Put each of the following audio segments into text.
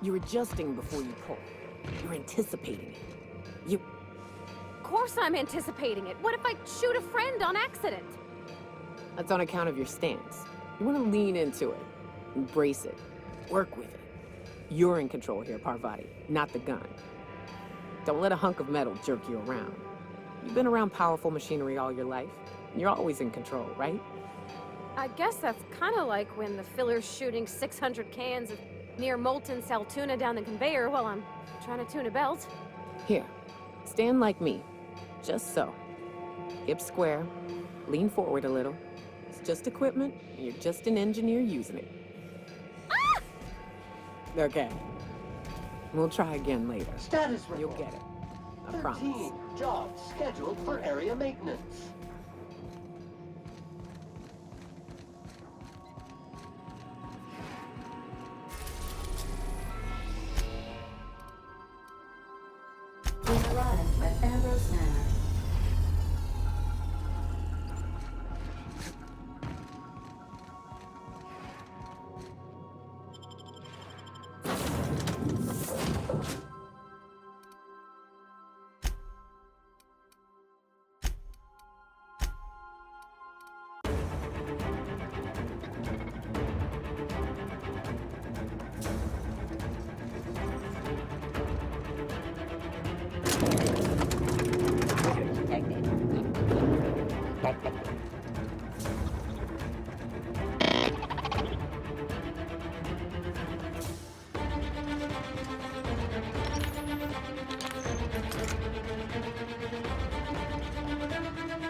You're adjusting before you pull. You're anticipating it. Of course I'm anticipating it. What if I shoot a friend on accident? That's on account of your stance. You want to lean into it. Embrace it. Work with it. You're in control here, Parvati, not the gun. Don't let a hunk of metal jerk you around. You've been around powerful machinery all your life. You're always in control, right? I guess that's kind of like when the filler's shooting 600 cans of near molten cell tuna down the conveyor while I'm trying to tune a belt. Here, stand like me. Just so. Hips square. Lean forward a little. It's just equipment, and you're just an engineer using it. Ah! Okay. We'll try again later. Status report. You'll get it. I 13 promise. jobs scheduled for area maintenance. We've arrived at Ambrose Manor.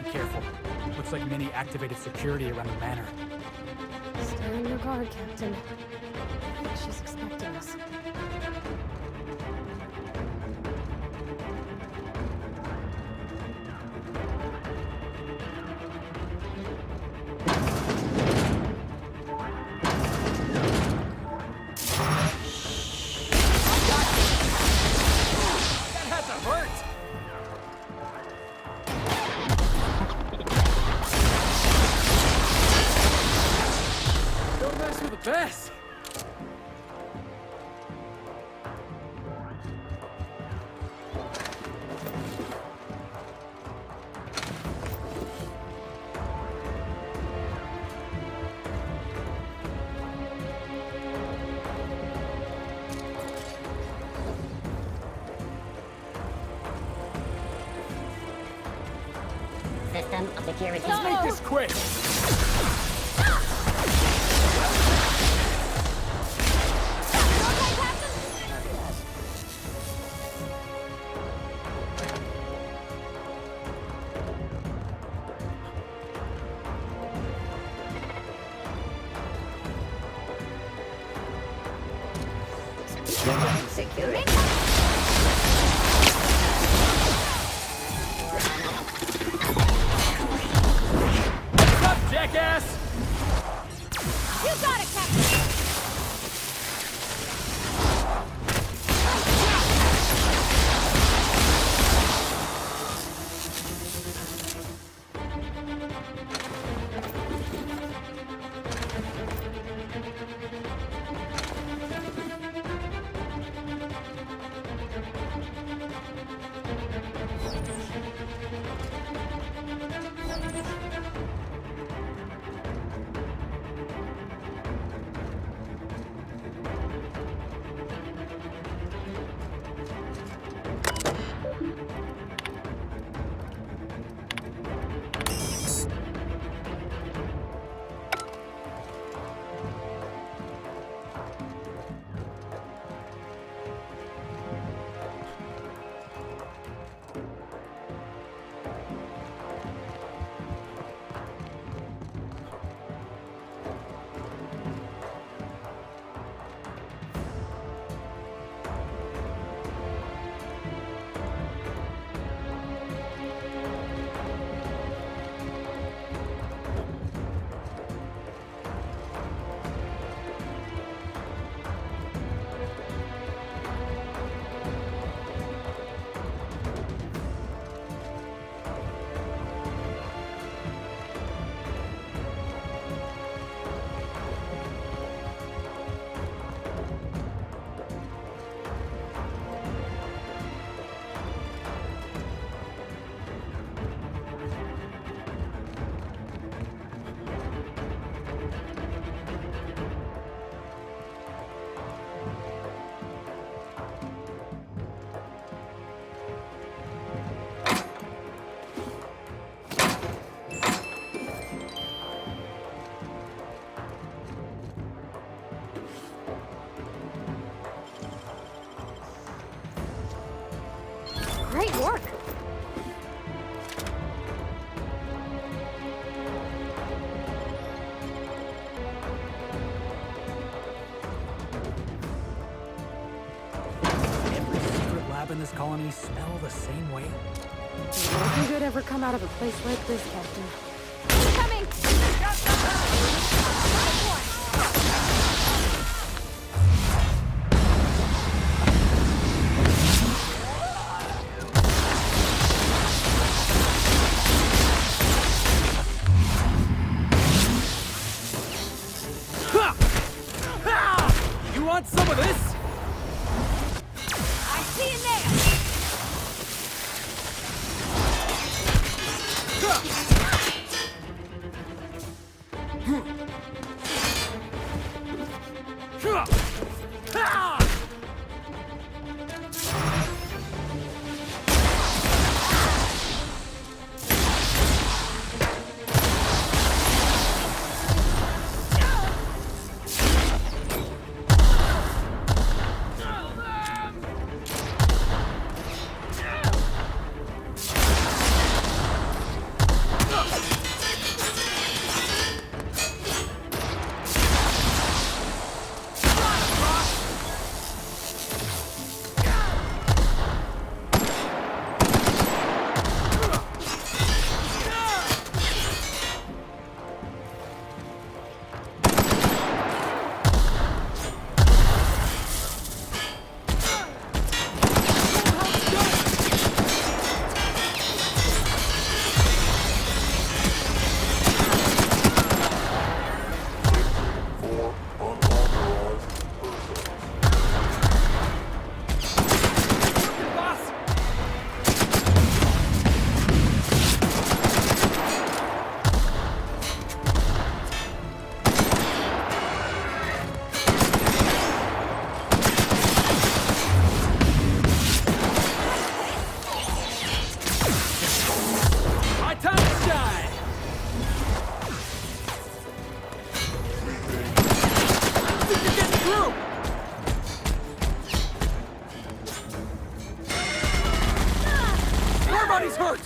Be careful. Looks like Minnie activated security around the manor. Stay on your guard, Captain. I think she's expecting us. That had to hurt! Don't mess with the best! System of security. Let's make this quick! Security. What's up, jackass? work. Every secret lab in this colony smell the same way. Nothing good ever come out of a place like this, Captain. Coming! You want some of this? I see you there! Everybody's hurt!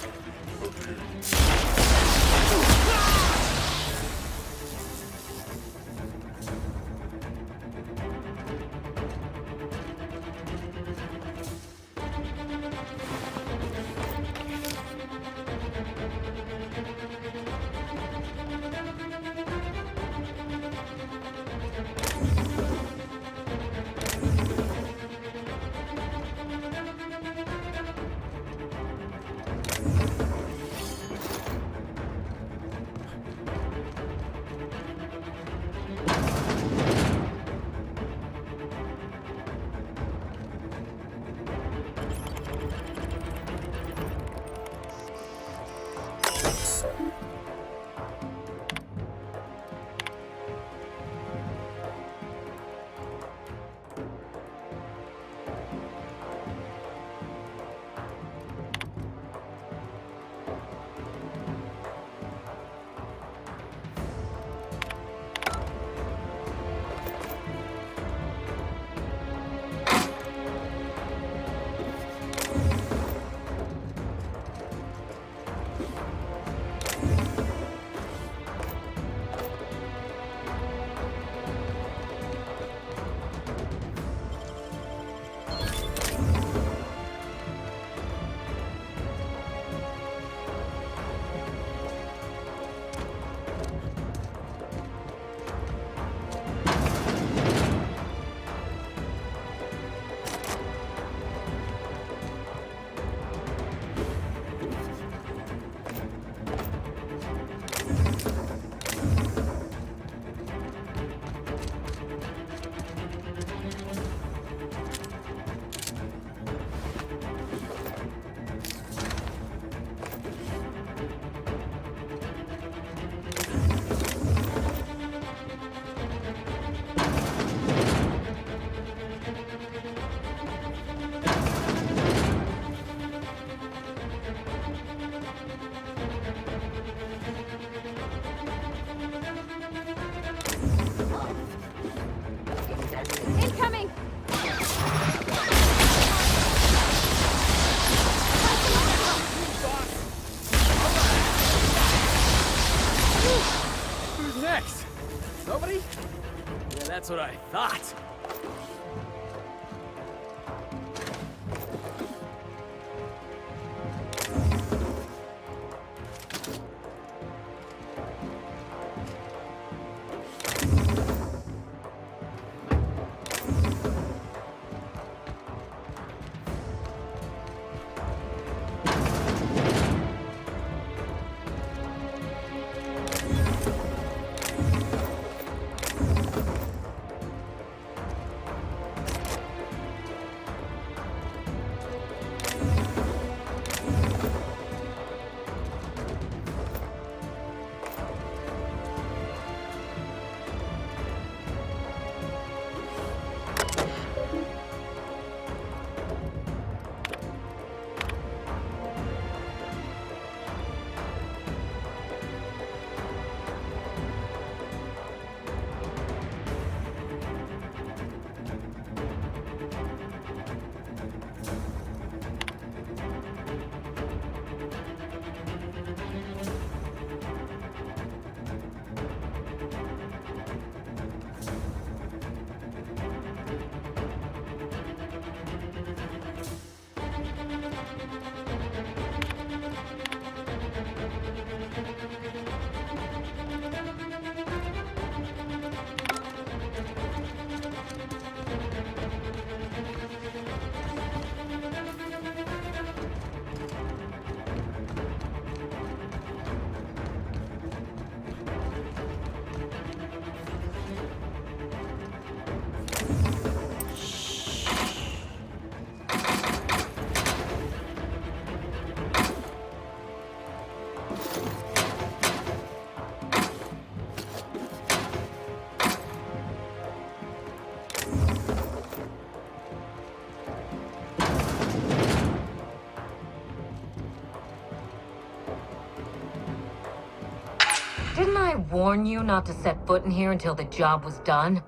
I warn you not to set foot in here until the job was done?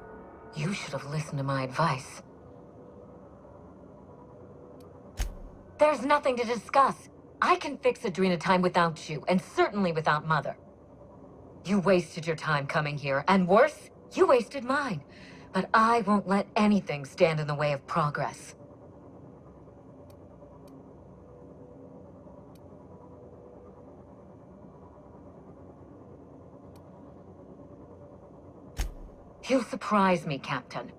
You should have listened to my advice. There's nothing to discuss. I can fix Adrenatime without you, and certainly without Mother. You wasted your time coming here, and worse, you wasted mine. But I won't let anything stand in the way of progress. You'll surprise me, Captain.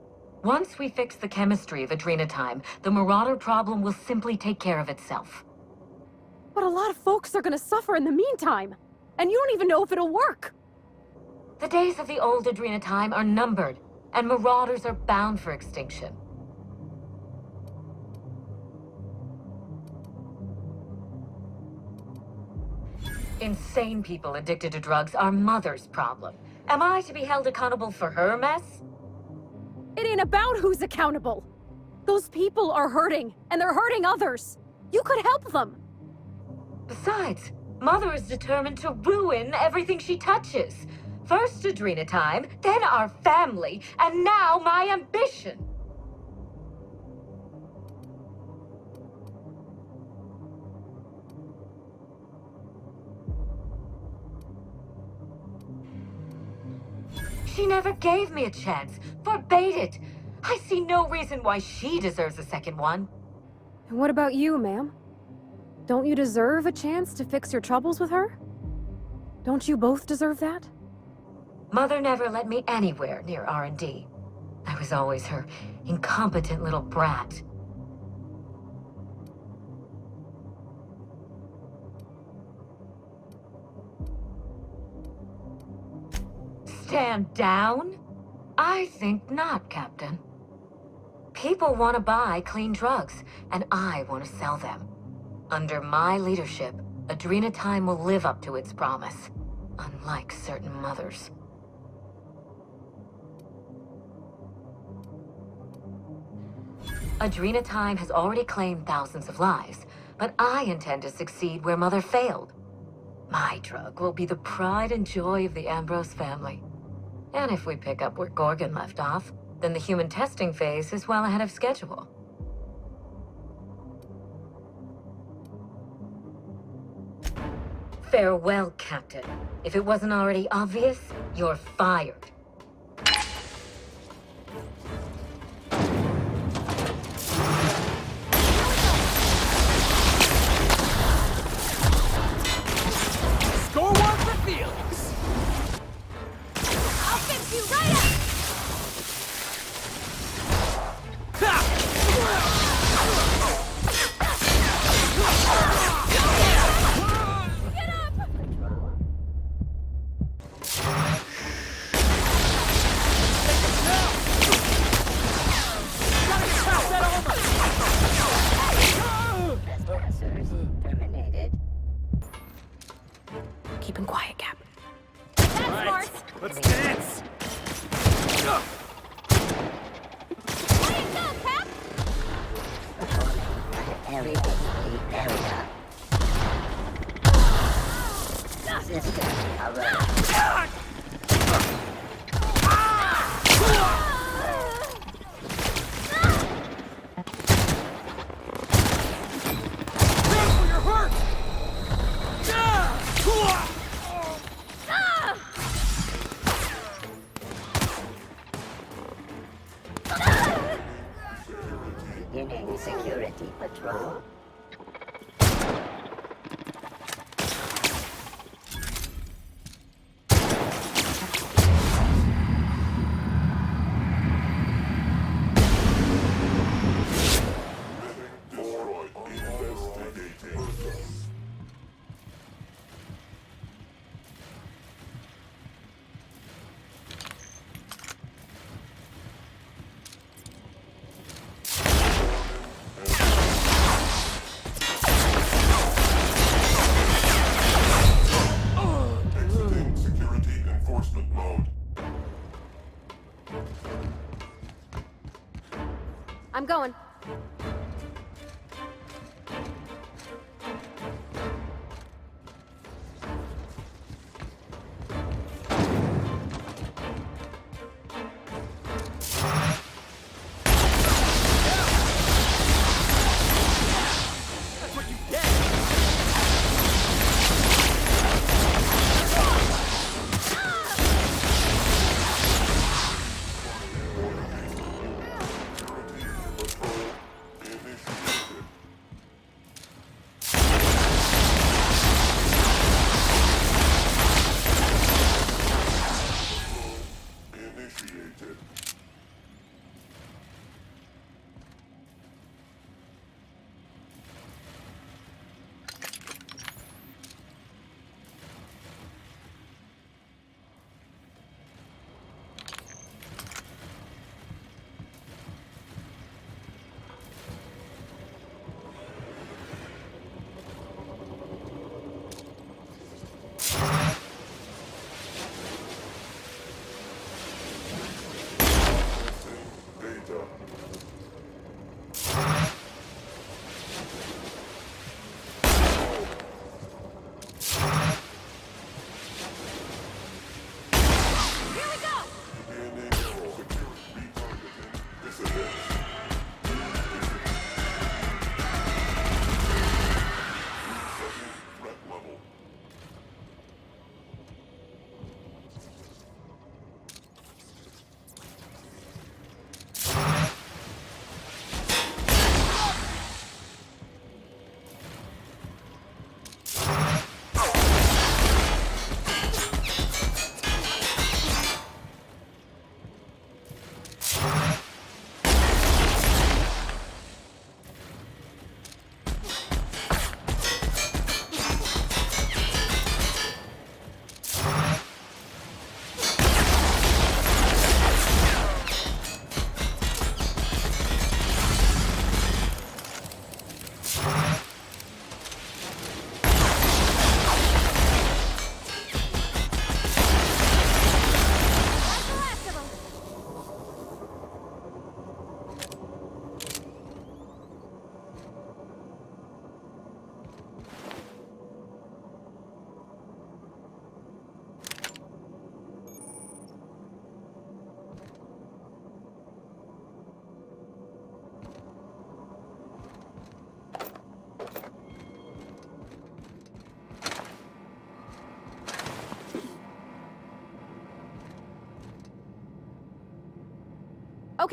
Once we fix the chemistry of Adrenatime, the Marauder problem will simply take care of itself. But a lot of folks are gonna suffer in the meantime. And you don't even know if it'll work. The days of the old Adrenatime are numbered, and Marauders are bound for extinction. Insane people addicted to drugs are Mother's problem. Am I to be held accountable for her mess? It ain't about who's accountable. Those people are hurting, and they're hurting others. You could help them. Besides, Mother is determined to ruin everything she touches. First Adrenatime, then our family, and now my ambition. She never gave me a chance, forbade it. I see no reason why she deserves a second one. And what about you, ma'am? Don't you deserve a chance to fix your troubles with her? Don't you both deserve that? Mother never let me anywhere near R&D. I was always her incompetent little brat. Stand down? I think not, Captain. People want to buy clean drugs, and I want to sell them. Under my leadership, Adrenatime will live up to its promise, unlike certain mothers. Adrenatime has already claimed thousands of lives, but I intend to succeed where Mother failed. My drug will be the pride and joy of the Ambrose family. And if we pick up where Gorgon left off, then the human testing phase is well ahead of schedule. Farewell, Captain. If it wasn't already obvious, you're fired. Score one for Felix! I'll fix you right up! Trespassers terminated. Keeping quiet, Cap. That's smart! Let's dance! Way to go, Cap! Area area. System alert. Careful, you're hurt! Beginning security patrol. I'm going.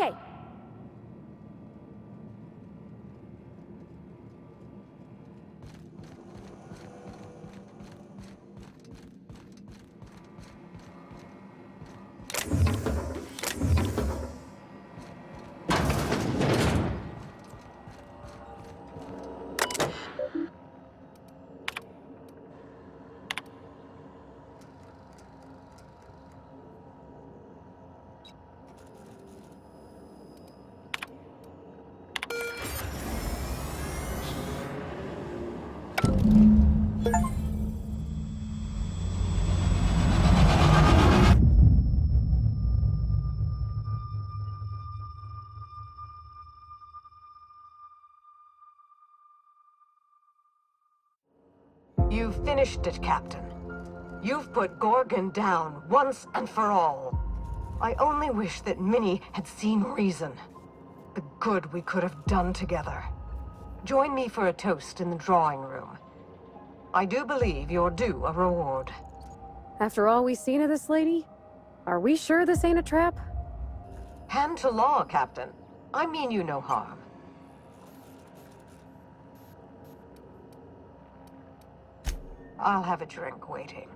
Okay. You've finished it, Captain. You've put Gorgon down once and for all. I only wish that Minnie had seen reason. The good we could have done together. Join me for a toast in the drawing room. I do believe you're due a reward. After all we've seen of this lady, are we sure this ain't a trap? Hand to law, Captain. I mean you no harm. I'll have a drink waiting.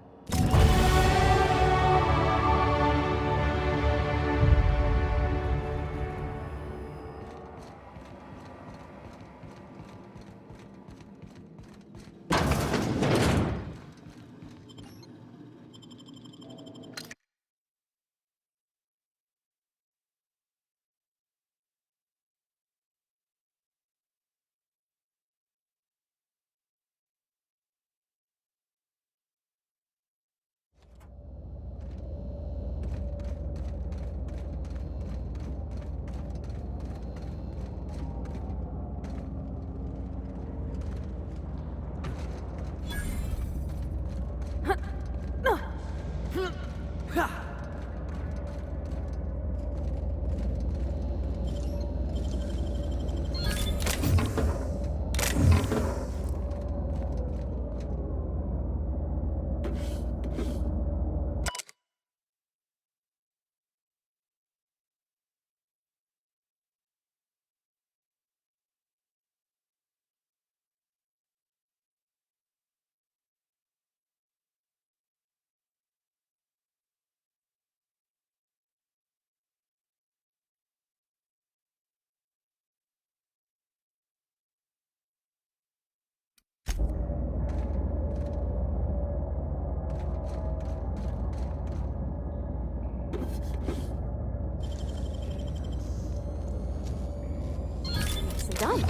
Nicely done.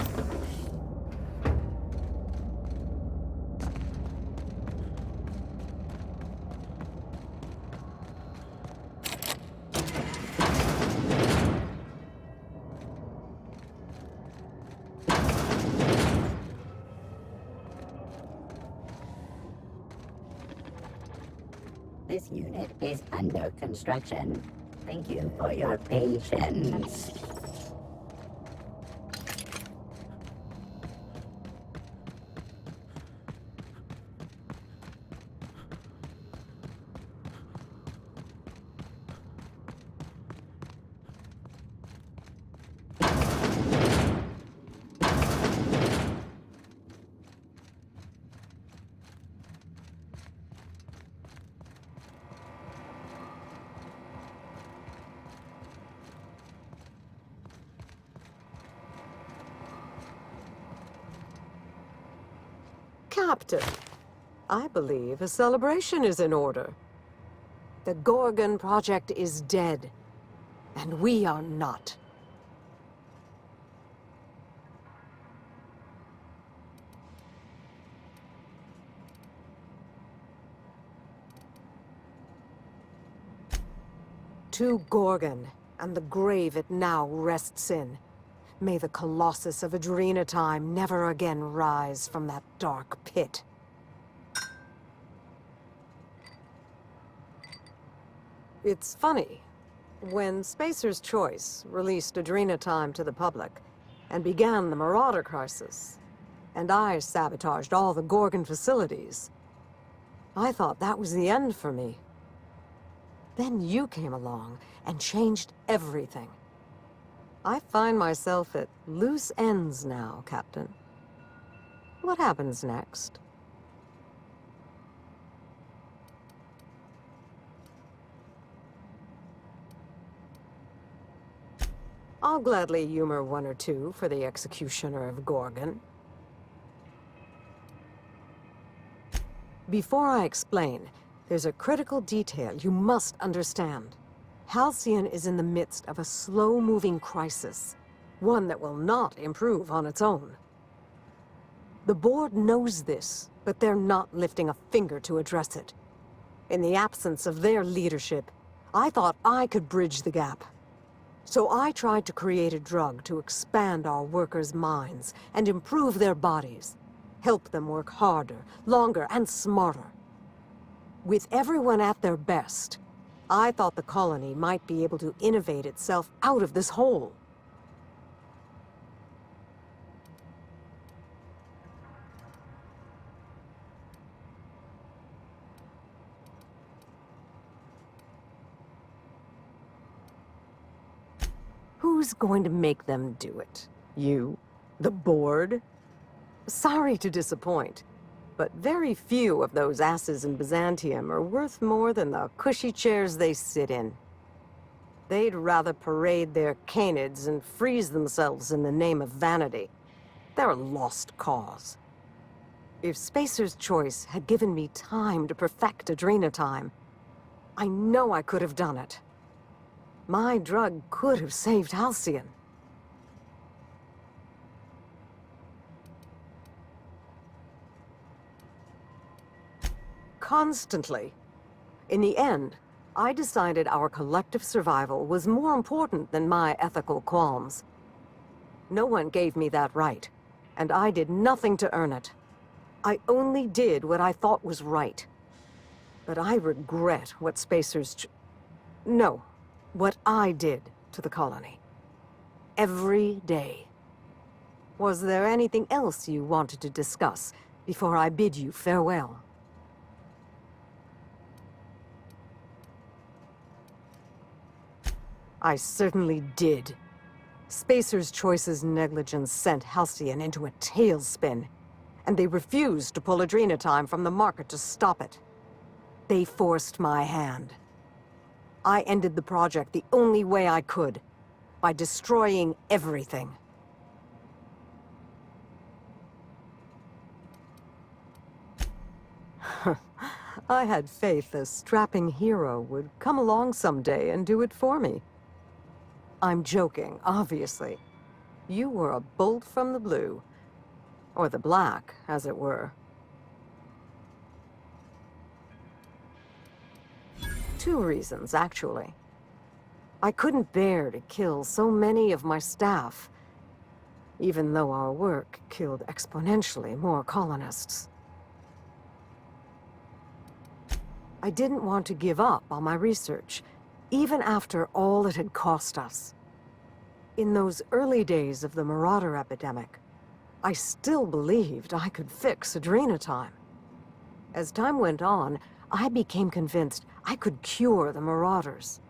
This unit is under construction. Thank you for your patience. Captain, I believe a celebration is in order. The Gorgon project is dead, and we are not. To Gorgon, and the grave it now rests in. May the Colossus of Adrena Time never again rise from that dark pit. It's funny. When Spacer's Choice released Adrena Time to the public and began the Marauder Crisis, and I sabotaged all the Gorgon facilities, I thought that was the end for me. Then you came along and changed everything. I find myself at loose ends now, Captain. What happens next? I'll gladly humor one or two for the executioner of Gorgon. Before I explain, there's a critical detail you must understand. Halcyon is in the midst of a slow-moving crisis, one that will not improve on its own. The board knows this, but they're not lifting a finger to address it. In the absence of their leadership, I thought I could bridge the gap. So I tried to create a drug to expand our workers' minds and improve their bodies, help them work harder, longer, and smarter. With everyone at their best, I thought the colony might be able to innovate itself out of this hole. Who's going to make them do it? You? The board? Sorry to disappoint, but very few of those asses in Byzantium are worth more than the cushy chairs they sit in. They'd rather parade their canids and freeze themselves in the name of vanity. They're a lost cause. If Spacer's Choice had given me time to perfect Adrenatime, I know I could have done it. My drug could have saved Halcyon. Constantly. In the end, I decided our collective survival was more important than my ethical qualms. No one gave me that right, and I did nothing to earn it. I only did what I thought was right. But I regret what what I did to the colony. Every day. Was there anything else you wanted to discuss before I bid you farewell? I certainly did. Spacer's Choice's negligence sent Halcyon into a tailspin, and they refused to pull Adrenatime from the market to stop it. They forced my hand. I ended the project the only way I could, by destroying everything. I had faith a strapping hero would come along someday and do it for me. I'm joking, obviously. You were a bolt from the blue. Or the black, as it were. Two reasons, actually. I couldn't bear to kill so many of my staff, even though our work killed exponentially more colonists. I didn't want to give up on my research, even after all it had cost us. In those early days of the Marauder epidemic, I still believed I could fix Adrenatime. As time went on, I became convinced I could cure the Marauders.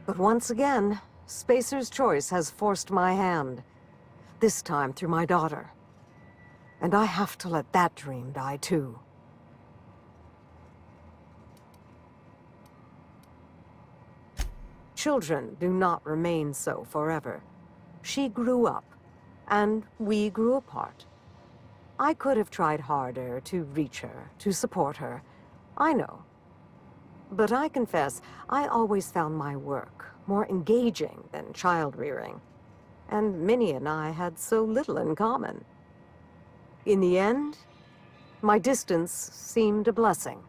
But once again, Spacer's Choice has forced my hand. This time through my daughter. And I have to let that dream die too. Children do not remain so forever. She grew up, and we grew apart. I could have tried harder to reach her, to support her. I know. But I confess, I always found my work more engaging than child-rearing. And Minnie and I had so little in common. In the end, my distance seemed a blessing.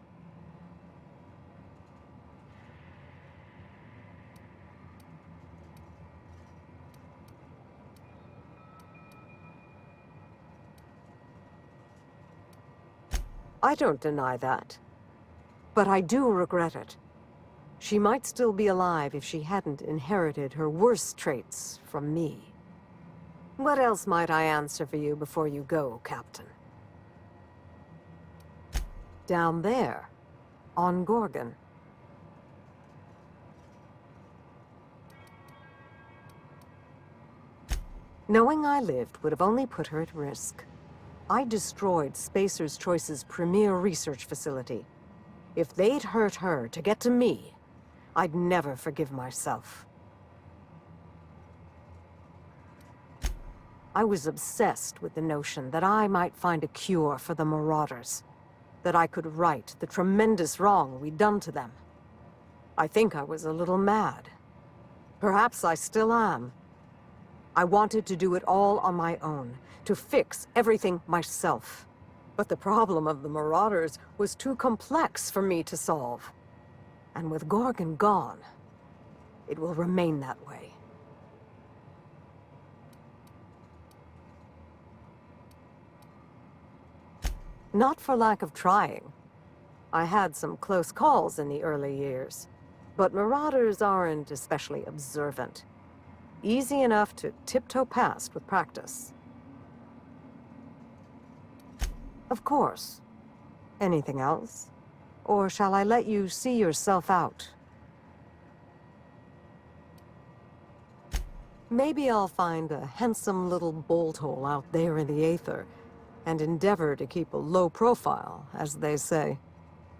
I don't deny that. But I do regret it. She might still be alive if she hadn't inherited her worst traits from me. What else might I answer for you before you go, Captain? Down there, on Gorgon. Knowing I lived would have only put her at risk. I destroyed Spacer's Choice's premier research facility. If they'd hurt her to get to me, I'd never forgive myself. I was obsessed with the notion that I might find a cure for the Marauders, that I could right the tremendous wrong we'd done to them. I think I was a little mad. Perhaps I still am. I wanted to do it all on my own, to fix everything myself. But the problem of the Marauders was too complex for me to solve. And with Gorgon gone, it will remain that way. Not for lack of trying. I had some close calls in the early years, but Marauders aren't especially observant. Easy enough to tiptoe past with practice. Of course. Anything else? Or shall I let you see yourself out? Maybe I'll find a handsome little bolt hole out there in the aether, and endeavor to keep a low profile, as they say.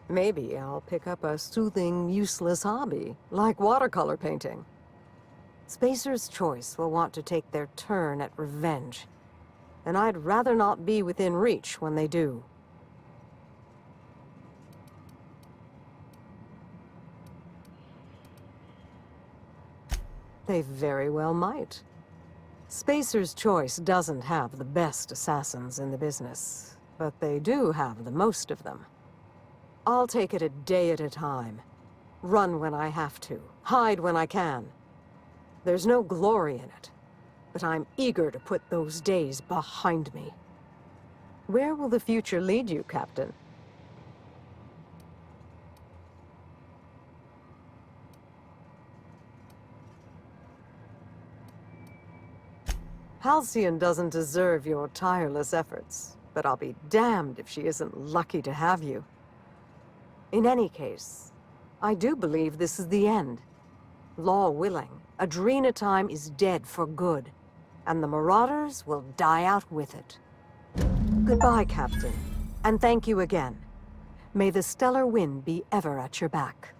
Maybe I'll pick up a soothing, useless hobby, like watercolor painting. Spacer's Choice will want to take their turn at revenge, and I'd rather not be within reach when they do. They very well might. Spacer's Choice doesn't have the best assassins in the business, but they do have the most of them. I'll take it a day at a time. Run when I have to, hide when I can. There's no glory in it, but I'm eager to put those days behind me. Where will the future lead you, Captain? Halcyon doesn't deserve your tireless efforts, but I'll be damned if she isn't lucky to have you. In any case, I do believe this is the end. Law willing, Adrena time is dead for good, and the Marauders will die out with it. Goodbye, Captain, and thank you again. May the stellar wind be ever at your back.